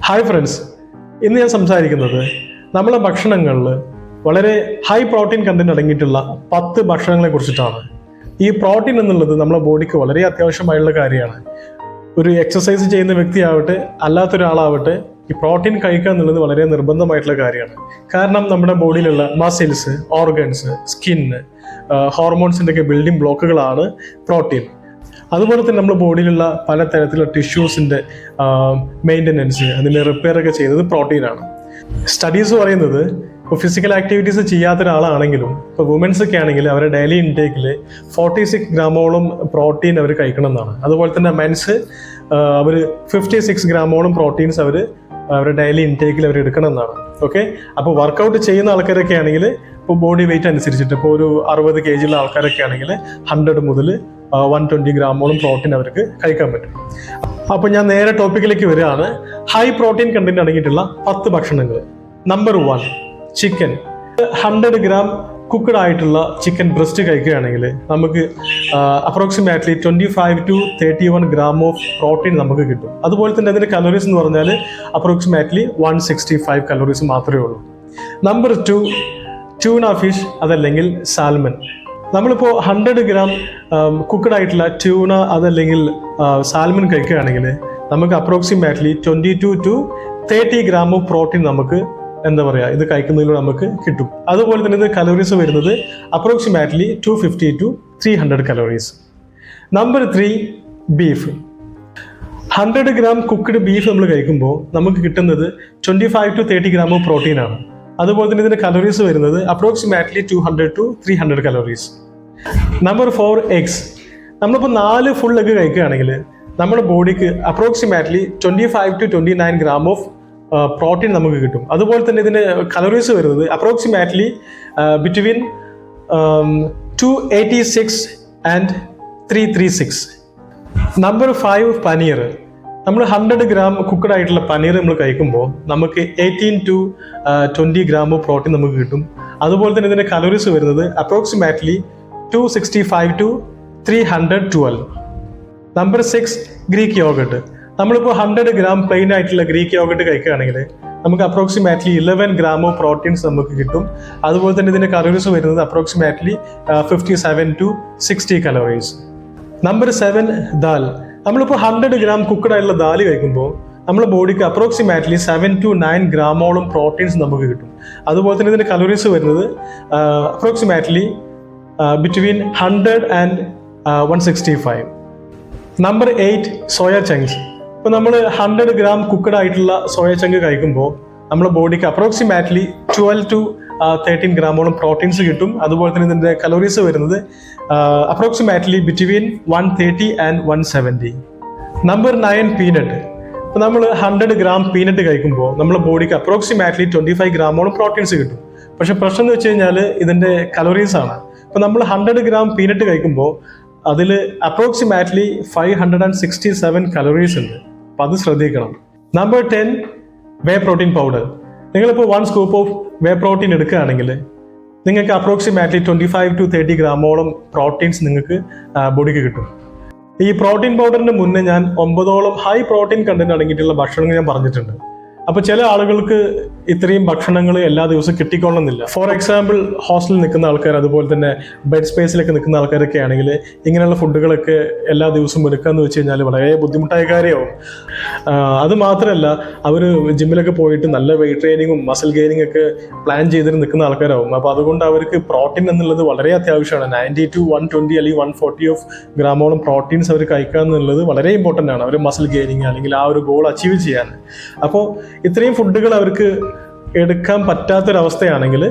Hi friends, ഇന്ന് ഞാൻ സംസാരിക്കുന്നത് നമ്മളെ ഭക്ഷണങ്ങളിൽ വളരെ ഹൈ പ്രോട്ടീൻ കണ്ടന്റ് അടങ്ങിയിട്ടുള്ള 10 ഭക്ഷണങ്ങളെ കുറിച്ചിട്ടാണ്. ഈ പ്രോട്ടീൻ എന്നുള്ളത് നമ്മുടെ ബോഡിക്ക് വളരെ അത്യാവശ്യമായുള്ള കാര്യമാണ്. ഒരു എക്സസൈസ് ചെയ്യുന്ന വ്യക്തിയാവട്ടെ അല്ലാത്തൊരാളാവട്ടെ ഈ പ്രോട്ടീൻ കഴിക്കുക എന്നുള്ളത് വളരെ നിർബന്ധമായിട്ടുള്ള കാര്യമാണ്. കാരണം നമ്മുടെ ബോഡിയിലുള്ള മസിൽസ്, ഓർഗൻസ്, സ്കിന്ന്, ഹോർമോൺസിൻ്റെ ഒക്കെ ബിൽഡിംഗ് ബ്ലോക്കുകളാണ് പ്രോട്ടീൻ. അതുപോലെ തന്നെ നമ്മുടെ ബോഡിയിലുള്ള പലതരത്തിലുള്ള ടിഷ്യൂസിൻ്റെ മെയിൻ്റനൻസ്, അതിൻ്റെ റിപ്പയർ ഒക്കെ ചെയ്യുന്നത് പ്രോട്ടീനാണ്. സ്റ്റഡീസ് പറയുന്നത് ഇപ്പോൾ ഫിസിക്കൽ ആക്ടിവിറ്റീസ് ചെയ്യാത്ത ഒരാളാണെങ്കിലും ഇപ്പോൾ വുമൻസ് ഒക്കെ ആണെങ്കിൽ അവരുടെ ഡെയിലി ഇൻടേക്കിൽ 46 ഗ്രാമോളം പ്രോട്ടീൻ അവർ കഴിക്കണം എന്നാണ്. അതുപോലെ തന്നെ മെൻസ് അവർ 56 ഗ്രാമോളം പ്രോട്ടീൻസ് അവരുടെ ഡെയിലി ഇൻടേക്കിൽ അവർ എടുക്കണം എന്നാണ്. ഓക്കെ, അപ്പോൾ വർക്കൗട്ട് ചെയ്യുന്ന ആൾക്കാരൊക്കെ ആണെങ്കിൽ ഇപ്പോൾ ബോഡി വെയിറ്റ് അനുസരിച്ചിട്ട് ഇപ്പോൾ ഒരു 60 kg ഉള്ള ആൾക്കാരൊക്കെ ആണെങ്കിൽ 100 മുതൽ 120 ഗ്രാമോളം പ്രോട്ടീൻ അവർക്ക് കഴിക്കാൻ പറ്റും. അപ്പോൾ ഞാൻ നേരെ ടോപ്പിക്കിലേക്ക് വരികയാണ്. ഹൈ പ്രോട്ടീൻ കണ്ടന്റ് അടങ്ങിയിട്ടുള്ള 10 ഭക്ഷണങ്ങൾ. Number 1, chicken. 100 ഗ്രാം കുക്ക്ഡ് ആയിട്ടുള്ള ചിക്കൻ ബ്രസ്റ്റ് കഴിക്കുകയാണെങ്കിൽ നമുക്ക് approximately 25 to 31 gram of protein നമുക്ക് കിട്ടും. അതുപോലെ തന്നെ അതിൻ്റെ കലോറീസ് എന്ന് പറഞ്ഞാൽ അപ്രോക്സിമേറ്റ്ലി 165 കലോറീസ് മാത്രമേ ഉള്ളൂ. നമ്പർ 2, ട്യൂണ ഫിഷ്, അതല്ലെങ്കിൽ സാൽമൺ. നമ്മളിപ്പോൾ 100 ഗ്രാം കുക്ക്ഡ് ആയിട്ടുള്ള ട്യൂണ അതല്ലെങ്കിൽ സാൽമൺ കഴിക്കുകയാണെങ്കിൽ നമുക്ക് approximately 22 to 30 gram of protein നമുക്ക് ഇത് കഴിക്കുന്നതിലൂടെ നമുക്ക് കിട്ടും. അതുപോലെ തന്നെ ഇത് കലോറീസ് വരുന്നത് approximately 250 to 300 calories. Number 3, beef. 100 gram cooked beef നമ്മൾ കഴിക്കുമ്പോൾ നമുക്ക് കിട്ടുന്നത് 25 to 30 ഗ്രാം ഓഫ് പ്രോട്ടീനാണ്. അതുപോലെ തന്നെ ഇതിന്റെ കലോറീസ് വരുന്നത് approximately 200 to 300 calories. Number 4, eggs. നമ്മളിപ്പോൾ 4 ഫുൾ എഗ് കഴിക്കുകയാണെങ്കിൽ നമ്മുടെ ബോഡിക്ക് approximately 25 to 29 gram of protein നമുക്ക് കിട്ടും. അതുപോലെ തന്നെ ഇതിന്റെ കലോറീസ് വരുന്നത് approximately between 286 and 336. Number 5, paneer. നമ്മൾ 100 ഗ്രാം കുക്ക്ഡ് ആയിട്ടുള്ള പനീർ നമ്മൾ കഴിക്കുമ്പോൾ നമുക്ക് 18 to 20 ഗ്രാം ഓഫ് പ്രോട്ടീൻ നമുക്ക് കിട്ടും. അതുപോലെ തന്നെ ഇതിന്റെ കലോറീസ് വരുന്നത് approximately 265 to 312. Number 6, Greek yoghurt. നമ്മളിപ്പോൾ 100 ഗ്രാം പ്ലെയിൻ ആയിട്ടുള്ള ഗ്രീക്ക് യോഗട്ട് കഴിക്കുകയാണെങ്കിൽ നമുക്ക് അപ്രോക്സിമേറ്റ്ലി 11 ഗ്രാം ഓഫ് പ്രോട്ടീൻസ് നമുക്ക് കിട്ടും. അതുപോലെ തന്നെ ഇതിന്റെ കലോറീസ് വരുന്നത് approximately 57 to 60 calories. Number 7, dal. നമ്മളിപ്പോൾ 100 ഗ്രാം കുക്ക്ഡ് ആയിട്ടുള്ള ദാൽ കഴിക്കുമ്പോൾ നമ്മുടെ ബോഡിക്ക് അപ്രോക്സിമേറ്റ്ലി 7 to 9 ഗ്രാമോളം പ്രോട്ടീൻസ് നമുക്ക് കിട്ടും. അതുപോലെ തന്നെ ഇതിന്റെ കലോറീസ് വരുന്നത് approximately between 100 and 165. Number 8, soya chunks. ഇപ്പോൾ നമ്മൾ 100 ഗ്രാം കുക്ക്ഡ് ആയിട്ടുള്ള സോയ ചങ്ക് കഴിക്കുമ്പോൾ നമ്മുടെ ബോഡിക്ക് അപ്രോക്സിമേറ്റ്ലി 12 to 13 ഗ്രാമോളം പ്രോട്ടീൻസ് കിട്ടും. അതുപോലെ തന്നെ ഇതിന്റെ കലോറീസ് വരുന്നത് approximately between 130 and 170. Number 9, peanut. ഇപ്പോൾ നമ്മൾ 100 ഗ്രാം പീനട്ട് കഴിക്കുമ്പോൾ നമ്മുടെ ബോഡിക്ക് അപ്രോക്സിമേറ്റ്ലി 25 ഗ്രാമോളം പ്രോട്ടീൻസ് കിട്ടും. പക്ഷെ പ്രശ്നം എന്ന് വെച്ച് കഴിഞ്ഞാൽ ഇതിന്റെ കലോറീസ് ആണ്. ഇപ്പോൾ നമ്മൾ 100 ഗ്രാം പീനട്ട് കഴിക്കുമ്പോൾ അതിൽ അപ്രോക്സിമേറ്റ്ലി 567 കലോറീസ് ഉണ്ട്. അപ്പം അത് ശ്രദ്ധിക്കണം. നമ്പർ 10, വേ പ്രോട്ടീൻ പൗഡർ. നിങ്ങളിപ്പോൾ 1 സ്കൂപ്പ് ഓഫ് വേ പ്രോട്ടീൻ എടുക്കുകയാണെങ്കിൽ നിങ്ങൾക്ക് അപ്രോക്സിമേറ്റ്ലി 25 to 30 ഗ്രാമോളം പ്രോട്ടീൻസ് നിങ്ങൾക്ക് ബോഡിക്ക് കിട്ടും. ഈ പ്രോട്ടീൻ പൗഡറിന് മുന്നേ ഞാൻ 9ഓളം ഹൈ പ്രോട്ടീൻ കണ്ടന്റ് അടങ്ങിയിട്ടുള്ള ഭക്ഷണങ്ങൾ ഞാൻ പറഞ്ഞിട്ടുണ്ട്. അപ്പോൾ ചില ആളുകൾക്ക് ഇത്രയും ഭക്ഷണങ്ങൾ എല്ലാ ദിവസവും കിട്ടിക്കൊള്ളുന്നില്ല. ഫോർ എക്സാമ്പിൾ, ഹോസ്റ്റലിൽ നിൽക്കുന്ന ആൾക്കാർ, അതുപോലെ തന്നെ ബെഡ് സ്പേസിലൊക്കെ നിൽക്കുന്ന ആൾക്കാരൊക്കെ ആണെങ്കിൽ ഇങ്ങനെയുള്ള ഫുഡുകളൊക്കെ എല്ലാ ദിവസവും എടുക്കാന്ന് വെച്ച് കഴിഞ്ഞാൽ വളരെ ബുദ്ധിമുട്ടായ കാര്യമാവും. അത് മാത്രമല്ല, അവർ ജിമ്മിലൊക്കെ പോയിട്ട് നല്ല വെയിറ്റ് ട്രെയിനിങ്ങും മസിൽ ഗെയിനിങ് ഒക്കെ പ്ലാൻ ചെയ്തിട്ട് നിൽക്കുന്ന ആൾക്കാരാവും. അപ്പോൾ അതുകൊണ്ട് അവർക്ക് പ്രോട്ടീൻ എന്നുള്ളത് വളരെ അത്യാവശ്യമാണ്. 90 to 120 അല്ലെങ്കിൽ 140 ഓഫ് ഗ്രാമോളം പ്രോട്ടീൻസ് അവർ കഴിക്കുക എന്നുള്ളത് വളരെ ഇമ്പോർട്ടൻ്റ് ആണ് അവർ മസിൽ ഗെയിനിങ് അല്ലെങ്കിൽ ആ ഒരു ഗോൾ അച്ചീവ് ചെയ്യാൻ. അപ്പോൾ ഇത്രയും ഫുഡുകൾ അവർക്ക് എടുക്കാൻ പറ്റാത്തൊരവസ്ഥയാണെങ്കിൽ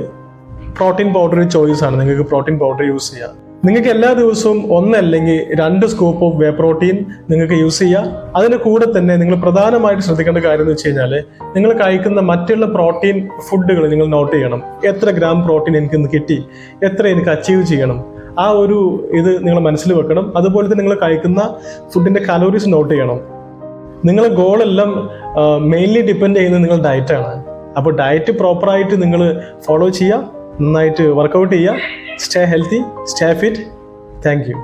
പ്രോട്ടീൻ പൗഡർ ചോയ്സ് ആണ്. നിങ്ങൾക്ക് പ്രോട്ടീൻ പൗഡർ യൂസ് ചെയ്യാം. നിങ്ങൾക്ക് എല്ലാ ദിവസവും 1 അല്ലെങ്കിൽ 2 സ്കൂപ്പ് ഓഫ് വേ പ്രോട്ടീൻ നിങ്ങൾക്ക് യൂസ് ചെയ്യാം. അതിന് കൂടെ തന്നെ നിങ്ങൾ പ്രധാനമായിട്ട് ശ്രദ്ധിക്കേണ്ട കാര്യം എന്ന് വെച്ച് കഴിഞ്ഞാൽ നിങ്ങൾ കഴിക്കുന്ന മറ്റുള്ള പ്രോട്ടീൻ ഫുഡുകൾ നിങ്ങൾ നോട്ട് ചെയ്യണം. എത്ര ഗ്രാം പ്രോട്ടീൻ എനിക്ക് ഇന്ന് കിട്ടി, എത്ര എനിക്ക് അച്ചീവ് ചെയ്യണം, ആ ഒരു ഇത് നിങ്ങൾ മനസ്സിൽ വെക്കണം. അതുപോലെ തന്നെ നിങ്ങൾ കഴിക്കുന്ന ഫുഡിന്റെ കലോറീസ് നോട്ട് ചെയ്യണം. നിങ്ങളുടെ ഗോളെല്ലാം മെയിൻലി ഡിപ്പെൻഡ് ചെയ്യുന്നത് നിങ്ങളുടെ ഡയറ്റാണ്. അപ്പോൾ ഡയറ്റ് പ്രോപ്പറായിട്ട് നിങ്ങൾ ഫോളോ ചെയ്യുക, നന്നായിട്ട് വർക്കൗട്ട് ചെയ്യുക. Stay healthy, stay fit. Thank you.